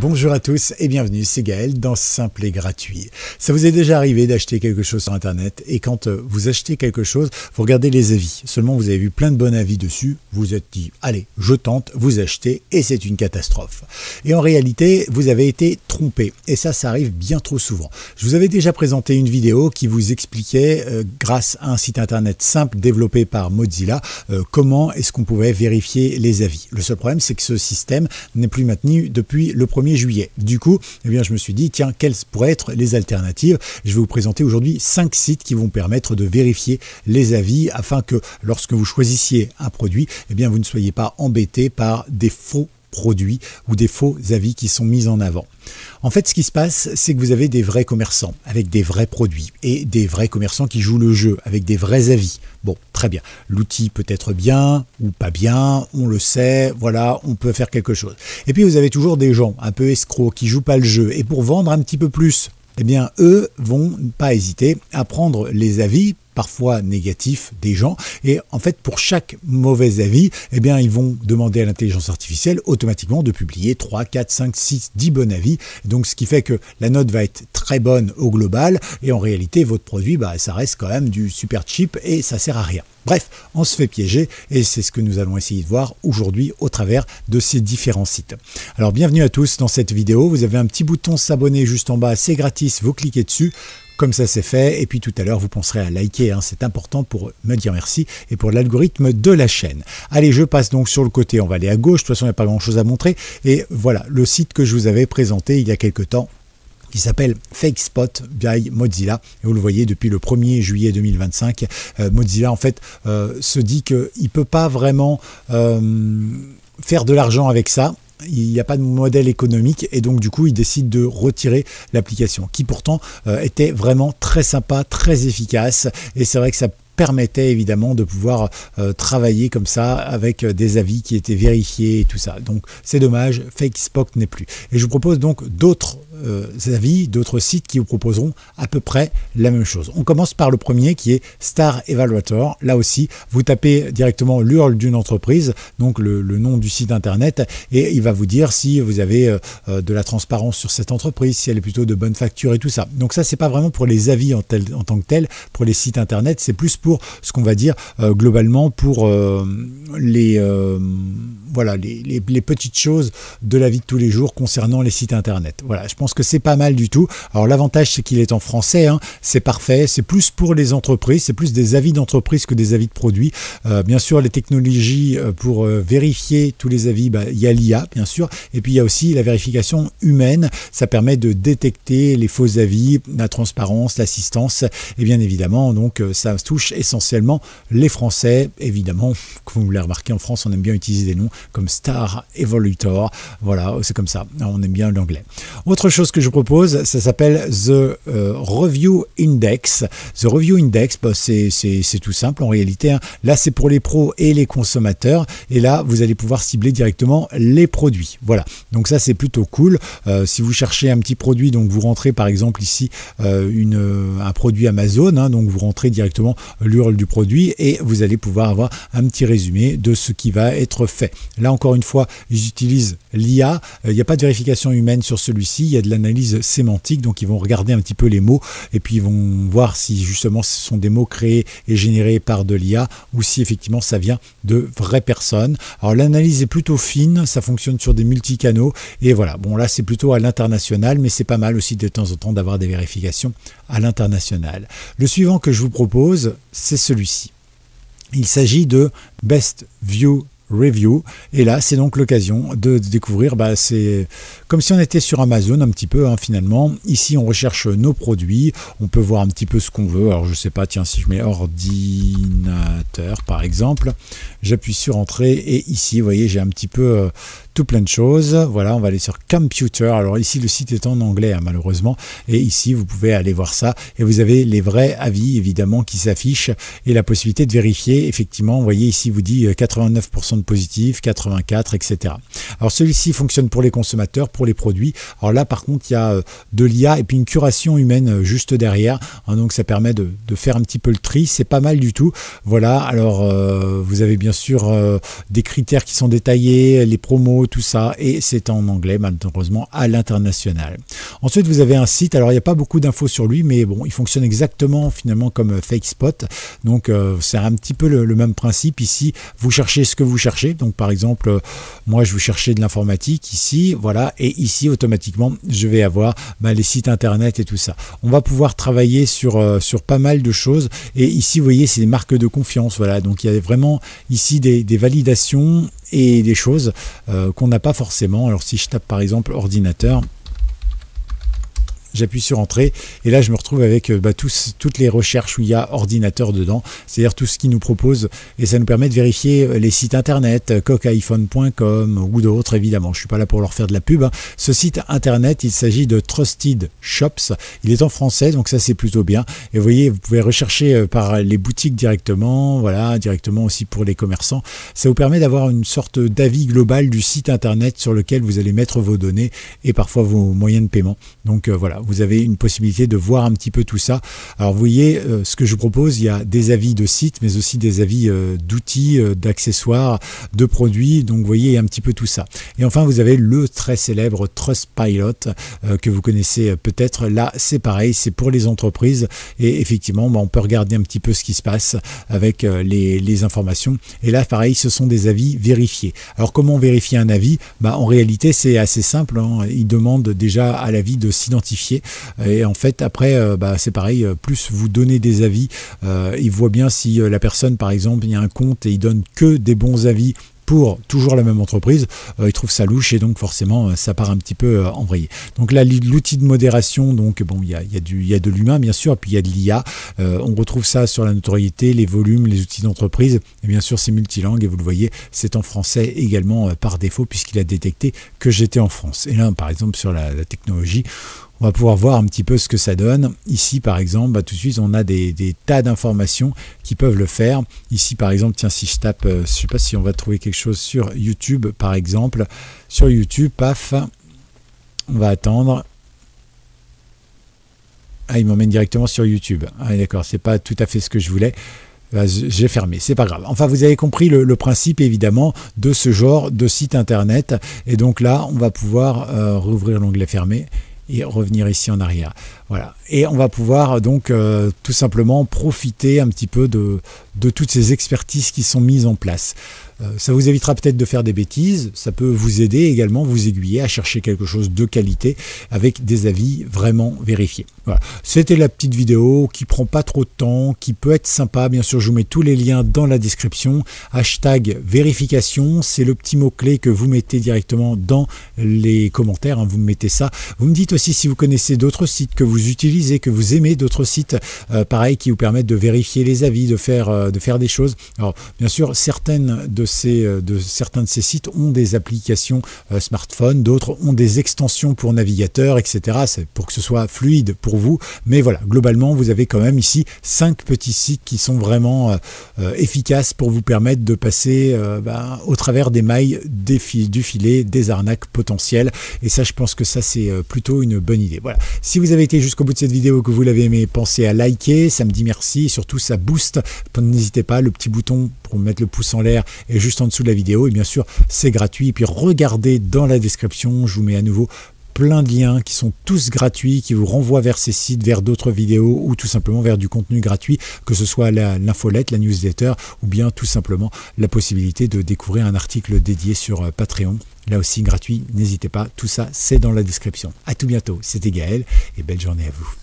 Bonjour à tous et bienvenue, c'est Gaël dans Simple et Gratuit. Ça vous est déjà arrivé d'acheter quelque chose sur internet et quand vous achetez quelque chose, vous regardez les avis. Seulement vous avez vu plein de bons avis dessus, vous vous êtes dit allez, je tente, vous achetez et c'est une catastrophe. Et en réalité, vous avez été trompé et ça arrive bien trop souvent. Je vous avais déjà présenté une vidéo qui vous expliquait grâce à un site internet simple développé par Mozilla comment est-ce qu'on pouvait vérifier les avis. Le seul problème c'est que ce système n'est plus maintenu depuis le 1er juillet. Du coup, eh bien, je me suis dit, tiens, quelles pourraient être les alternatives? Je vais vous présenter aujourd'hui 5 sites qui vont permettre de vérifier les avis afin que lorsque vous choisissiez un produit, eh bien, vous ne soyez pas embêté par des faux produits ou des faux avis qui sont mis en avant. En fait, ce qui se passe, c'est que vous avez des vrais commerçants avec des vrais produits et des vrais commerçants qui jouent le jeu avec des vrais avis. Bon, très bien. L'outil peut être bien ou pas bien, on le sait, voilà, on peut faire quelque chose. Et puis, vous avez toujours des gens un peu escrocs qui jouent pas le jeu et pour vendre un petit peu plus, eh bien, eux vont pas hésiter à prendre les avis parfois négatifs des gens et en fait pour chaque mauvais avis, eh bien ils vont demander à l'intelligence artificielle automatiquement de publier 3, 4, 5, 6, 10 bons avis. Donc ce qui fait que la note va être très bonne au global et en réalité votre produit, ça reste quand même du super cheap et ça sert à rien. Bref, on se fait piéger et c'est ce que nous allons essayer de voir aujourd'hui au travers de ces différents sites. Alors bienvenue à tous dans cette vidéo, vous avez un petit bouton s'abonner juste en bas, c'est gratis, vous cliquez dessus. Comme ça c'est fait, et puis tout à l'heure vous penserez à liker, c'est important pour me dire merci et pour l'algorithme de la chaîne. Allez, je passe donc sur le côté, on va aller à gauche, de toute façon il n'y a pas grand chose à montrer, et voilà le site que je vous avais présenté il y a quelques temps, qui s'appelle FakeSpot by Mozilla. Et vous le voyez, depuis le 1er juillet 2025, Mozilla en fait se dit qu'il ne peut pas vraiment faire de l'argent avec ça. Il n'y a pas de modèle économique et donc du coup il décide de retirer l'application qui pourtant était vraiment très sympa, très efficace et c'est vrai que ça permettait évidemment de pouvoir travailler comme ça avec des avis qui étaient vérifiés et tout ça. Donc c'est dommage, FakeSpot n'est plus. Et je vous propose donc d'autres avis, d'autres sites qui vous proposeront à peu près la même chose. On commence par le premier qui est Star Evaluator. Là aussi, vous tapez directement l'URL d'une entreprise, donc le nom du site internet, et il va vous dire si vous avez de la transparence sur cette entreprise, si elle est plutôt de bonne facture et tout ça. Donc ça, c'est pas vraiment pour les avis en tant que tel, pour les sites internet, c'est plus pour ce qu'on va dire globalement pour les petites choses de la vie de tous les jours concernant les sites internet. Voilà, je pense que c'est pas mal du tout. Alors l'avantage c'est qu'il est en français, c'est parfait, c'est plus pour les entreprises, c'est plus des avis d'entreprise que des avis de produits. Bien sûr les technologies pour vérifier tous les avis, il y a l'IA bien sûr, et puis il y a aussi la vérification humaine, ça permet de détecter les faux avis, la transparence, l'assistance, et bien évidemment donc ça touche essentiellement les Français, évidemment, comme vous l'avez remarqué en France on aime bien utiliser des noms comme Star Evaluator, voilà c'est comme ça, on aime bien l'anglais. Autre chose que je propose, ça s'appelle The Review Index. The Review Index, c'est tout simple en réalité. Là, c'est pour les pros et les consommateurs. Et là, vous allez pouvoir cibler directement les produits. Voilà. Donc ça, c'est plutôt cool. Si vous cherchez un petit produit, donc vous rentrez par exemple ici un produit Amazon. Donc vous rentrez directement l'URL du produit et vous allez pouvoir avoir un petit résumé de ce qui va être fait. Là, encore une fois, j'utilise l'IA. Il n'y a pas de vérification humaine sur celui-ci. Il y a de l'analyse sémantique, donc ils vont regarder un petit peu les mots et puis ils vont voir si justement ce sont des mots créés et générés par de l'IA ou si effectivement ça vient de vraies personnes. Alors l'analyse est plutôt fine, ça fonctionne sur des multicanaux et voilà, bon là c'est plutôt à l'international mais c'est pas mal aussi de temps en temps d'avoir des vérifications à l'international. Le suivant que je vous propose, c'est celui-ci. Il s'agit de Best View Review et là c'est donc l'occasion de découvrir, c'est comme si on était sur Amazon un petit peu finalement. Ici on recherche nos produits, on peut voir un petit peu ce qu'on veut. Alors je sais pas, tiens, si je mets ordinateur par exemple, j'appuie sur entrée et ici vous voyez j'ai un petit peu tout plein de choses. Voilà, on va aller sur Computer. Alors ici, le site est en anglais, malheureusement. Et ici, vous pouvez aller voir ça. Et vous avez les vrais avis, évidemment, qui s'affichent et la possibilité de vérifier. Effectivement, vous voyez ici, vous dit 89% 60 positifs, 84, etc. Alors celui-ci fonctionne pour les consommateurs, pour les produits. Alors là par contre il y a de l'IA et puis une curation humaine juste derrière, hein, donc ça permet de faire un petit peu le tri, c'est pas mal du tout. Voilà, alors vous avez bien sûr des critères qui sont détaillés, les promos, tout ça, et c'est en anglais malheureusement à l'international. Ensuite vous avez un site, alors il n'y a pas beaucoup d'infos sur lui, mais bon, il fonctionne exactement finalement comme FakeSpot, donc c'est un petit peu le même principe. Ici vous cherchez ce que vous cherchez, donc par exemple moi je vais chercher de l'informatique ici, voilà, et ici automatiquement je vais avoir les sites internet et tout ça. On va pouvoir travailler sur pas mal de choses, et ici vous voyez c'est des marques de confiance, voilà, donc il y a vraiment ici des validations et des choses qu'on n'a pas forcément. Alors si je tape par exemple ordinateur, j'appuie sur entrée et là je me retrouve avec toutes les recherches où il y a ordinateur dedans, c'est-à-dire tout ce qui nous propose, et ça nous permet de vérifier les sites internet, cockiphone.com ou d'autres. Évidemment, je ne suis pas là pour leur faire de la pub, hein. Ce site internet, il s'agit de Trusted Shops, il est en français, donc ça c'est plutôt bien, et vous voyez, vous pouvez rechercher par les boutiques directement, voilà, directement aussi pour les commerçants. Ça vous permet d'avoir une sorte d'avis global du site internet sur lequel vous allez mettre vos données et parfois vos moyens de paiement. Donc voilà, vous avez une possibilité de voir un petit peu tout ça. Alors vous voyez, ce que je vous propose, il y a des avis de sites, mais aussi des avis d'outils, d'accessoires, de produits, donc vous voyez un petit peu tout ça. Et enfin vous avez le très célèbre Trustpilot que vous connaissez peut-être. Là c'est pareil, c'est pour les entreprises, et effectivement on peut regarder un petit peu ce qui se passe avec les informations, et là pareil, ce sont des avis vérifiés. Alors comment vérifier un avis? En réalité c'est assez simple, hein. Il demande déjà à l'avis de s'identifier. Et en fait après c'est pareil, plus vous donnez des avis, il voit bien si la personne par exemple il y a un compte et il donne que des bons avis pour toujours la même entreprise, il trouve ça louche, et donc forcément ça part un petit peu en vrille. Donc là l'outil de modération, donc bon, il y a de l'humain bien sûr, et puis il y a de l'IA, on retrouve ça sur la notoriété, les volumes, les outils d'entreprise, et bien sûr c'est multilingue, et vous le voyez c'est en français également par défaut, puisqu'il a détecté que j'étais en France. Et là par exemple sur la technologie, on va pouvoir voir un petit peu ce que ça donne. Ici, par exemple, tout de suite, on a des tas d'informations qui peuvent le faire. Ici, par exemple, tiens, si je tape, je ne sais pas si on va trouver quelque chose sur YouTube, par exemple. Sur YouTube, paf, on va attendre. Ah, il m'emmène directement sur YouTube. Ah, d'accord, c'est pas tout à fait ce que je voulais. J'ai fermé, c'est pas grave. Enfin, vous avez compris le principe évidemment de ce genre de site internet. Et donc là, on va pouvoir rouvrir l'onglet fermé et revenir ici en arrière. Voilà. Et on va pouvoir donc tout simplement profiter un petit peu de toutes ces expertises qui sont mises en place. Ça vous évitera peut-être de faire des bêtises, ça peut vous aider également, vous aiguiller à chercher quelque chose de qualité avec des avis vraiment vérifiés. Voilà. C'était la petite vidéo qui prend pas trop de temps, qui peut être sympa. Bien sûr, je vous mets tous les liens dans la description. Hashtag vérification, c'est le petit mot-clé que vous mettez directement dans les commentaires, hein, vous me mettez ça. Vous me dites aussi si vous connaissez d'autres sites que vous utilisez, que vous aimez, d'autres sites pareil qui vous permettent de vérifier les avis, de faire des choses. Alors bien sûr, certains de ces sites ont des applications smartphone, d'autres ont des extensions pour navigateur, etc. C'est pour que ce soit fluide pour vous. Mais voilà, globalement, vous avez quand même ici 5 petits sites qui sont vraiment efficaces pour vous permettre de passer au travers des mailles du filet, des arnaques potentielles. Et ça, je pense que ça, c'est plutôt une bonne idée. Voilà. Si vous avez été jusqu'au bout de cette vidéo, que vous l'avez aimé, pensez à liker, ça me dit merci. Et surtout, ça booste. N'hésitez pas, le petit bouton pour mettre le pouce en l'air est juste en dessous de la vidéo. Et bien sûr, c'est gratuit. Et puis, regardez dans la description, je vous mets à nouveau plein de liens qui sont tous gratuits, qui vous renvoient vers ces sites, vers d'autres vidéos ou tout simplement vers du contenu gratuit, que ce soit l'infolette, la newsletter ou bien tout simplement la possibilité de découvrir un article dédié sur Patreon. Là aussi gratuit, n'hésitez pas, tout ça c'est dans la description. À tout bientôt, c'était Gaël et belle journée à vous.